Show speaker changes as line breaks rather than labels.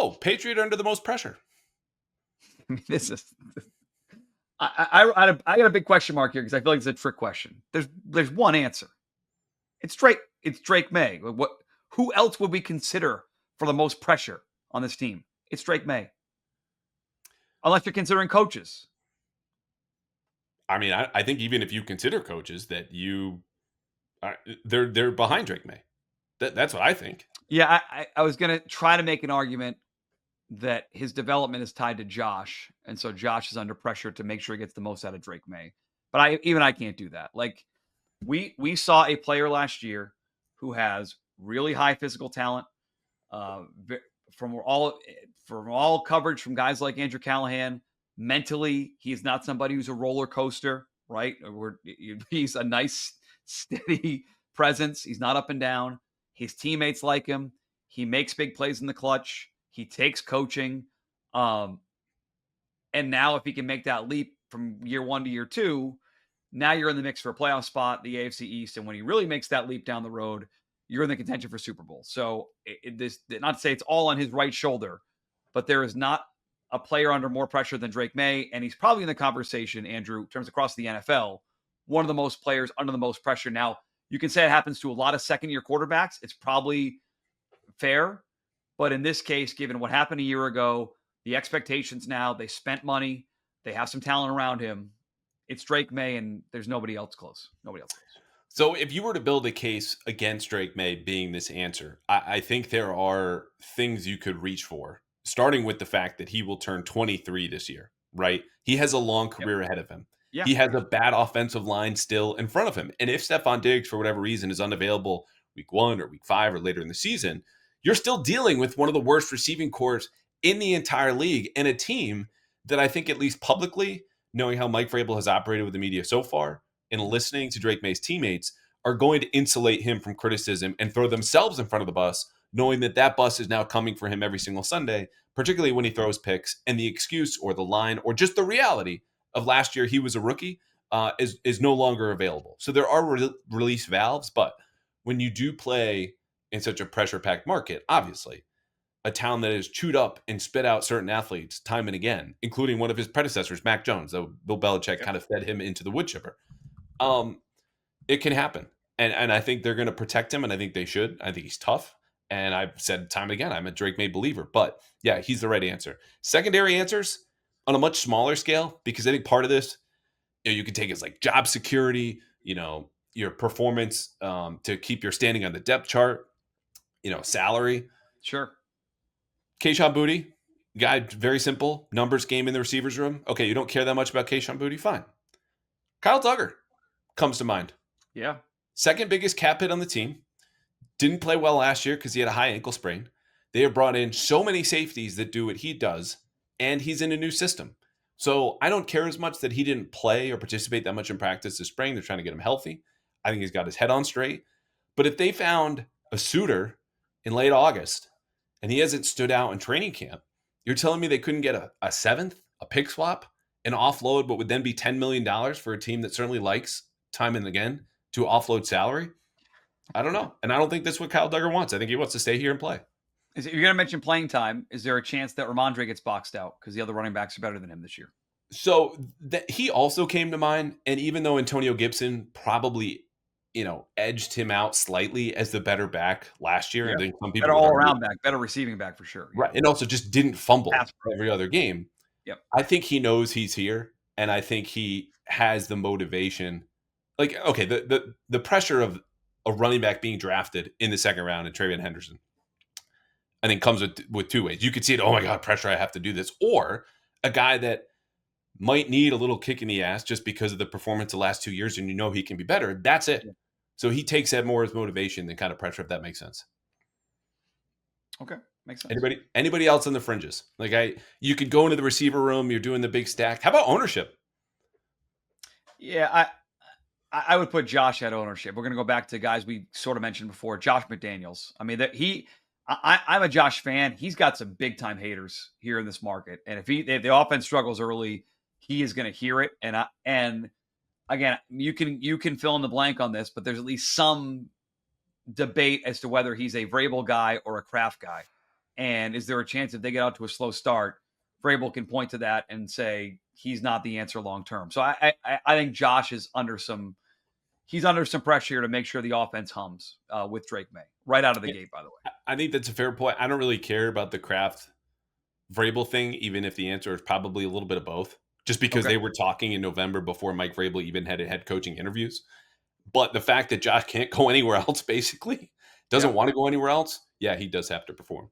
Oh, Patriot under the most pressure.
This is. I got a big question mark here because I feel like it's a trick question. There's one answer. It's Drake May. Who else would we consider for the most pressure on this team? It's Drake May. Unless you're considering coaches.
I mean, I think even if you consider coaches, that they're behind Drake May. That's what I think.
Yeah, I was gonna try to make an argument that his development is tied to Josh, and so Josh is under pressure to make sure he gets the most out of Drake May. But I can't do that. Like we saw a player last year who has really high physical talent, from all coverage from guys like Andrew Callahan. Mentally, he's not somebody who's a roller coaster, right? He's a nice, steady presence. He's not up and down. His teammates like him. He makes big plays in the clutch. He takes coaching. And now if he can make that leap from year 1 to year 2, now you're in the mix for a playoff spot, the AFC East. And when he really makes that leap down the road, you're in the contention for Super Bowl. So this, not to say it's all on his right shoulder, but there is not a player under more pressure than Drake May. And he's probably in the conversation, Andrew, in terms across the NFL, one of the most players under the most pressure. Now, you can say it happens to a lot of second-year quarterbacks. It's probably fair. But in this case, given what happened a year ago, the expectations now, they spent money, they have some talent around him. It's Drake May, and there's nobody else close. Nobody else close.
So if you were to build a case against Drake May being this answer, I think there are things you could reach for, starting with the fact that he will turn 23 this year, right? He has a long career ahead of him. Yeah. He has a bad offensive line still in front of him. And if Stephon Diggs, for whatever reason, is unavailable week 1 or week 5 or later in the season, you're still dealing with one of the worst receiving corps in the entire league, and a team that I think, at least publicly, knowing how Mike Vrabel has operated with the media so far and listening to Drake May's teammates, are going to insulate him from criticism and throw themselves in front of the bus, knowing that that bus is now coming for him every single Sunday, particularly when he throws picks, and the excuse or the line or just the reality of last year he was a rookie is no longer available. So there are release valves, but when you do play in such a pressure-packed market, obviously, a town that has chewed up and spit out certain athletes time and again, including one of his predecessors, Mac Jones, though Bill Belichick kind of fed him into the wood chipper. It can happen. And I think they're going to protect him, and I think they should. I think he's tough. And I've said time and again, I'm a Drake May believer. But yeah, he's the right answer. Secondary answers on a much smaller scale, because I think part of this, you can take as like job security, your performance to keep your standing on the depth chart, salary.
Sure.
Kayshon Boutte, guy, very simple, numbers game in the receivers room. Okay, you don't care that much about Kayshon Boutte? Fine. Kyle Duggar comes to mind.
Yeah.
Second biggest cap hit on the team. Didn't play well last year because he had a high ankle sprain. They have brought in so many safeties that do what he does, and he's in a new system. So I don't care as much that he didn't play or participate that much in practice this spring. They're trying to get him healthy. I think he's got his head on straight. But if they found a suitor in late August and he hasn't stood out in training camp, you're telling me they couldn't get a seventh, a pick swap, an offload, what would then be $10 million for a team that certainly likes time and again to offload salary? I don't know. And I don't think that's what Kyle Duggar wants. I think he wants to stay here and play.
You're going to mention playing time. Is there a chance that Ramondre gets boxed out because the other running backs are better than him this year?
So he also came to mind. And even though Antonio Gibson probably, edged him out slightly as the better back last year.
Yeah.
I think some people
better all-around back, better receiving back for sure.
Right. And also just didn't fumble every other game.
Yep.
I think he knows he's here. And I think he has the motivation. Like, okay, the pressure of a running back being drafted in the second round and Travion Henderson, I think comes with two ways. You could see it, oh my God, pressure, I have to do this. Or a guy that might need a little kick in the ass just because of the performance the last 2 years and he can be better. That's it. Yeah. So he takes that more as motivation than kind of pressure, if that makes sense.
Okay, makes sense.
Anybody else on the fringes? Like you could go into the receiver room, you're doing the big stack. How about ownership?
Yeah, I would put Josh at ownership. We're going to go back to guys we sort of mentioned before. Josh McDaniels. I mean, I'm a Josh fan. He's got some big time haters here in this market, and if the offense struggles early, he is going to hear it. And again, you can fill in the blank on this, but there's at least some debate as to whether he's a Vrabel guy or a Kraft guy. And is there a chance if they get out to a slow start, Vrabel can point to that and say he's not the answer long term? So I think Josh is under some pressure here to make sure the offense hums with Drake May right out of the gate, by the way.
I think that's a fair point. I don't really care about the Kraft Vrabel thing, even if the answer is probably a little bit of both, just because they were talking in November before Mike Vrabel even had head coaching interviews. But the fact that Josh can't go anywhere else, basically, doesn't want to go anywhere else, yeah, he does have to perform.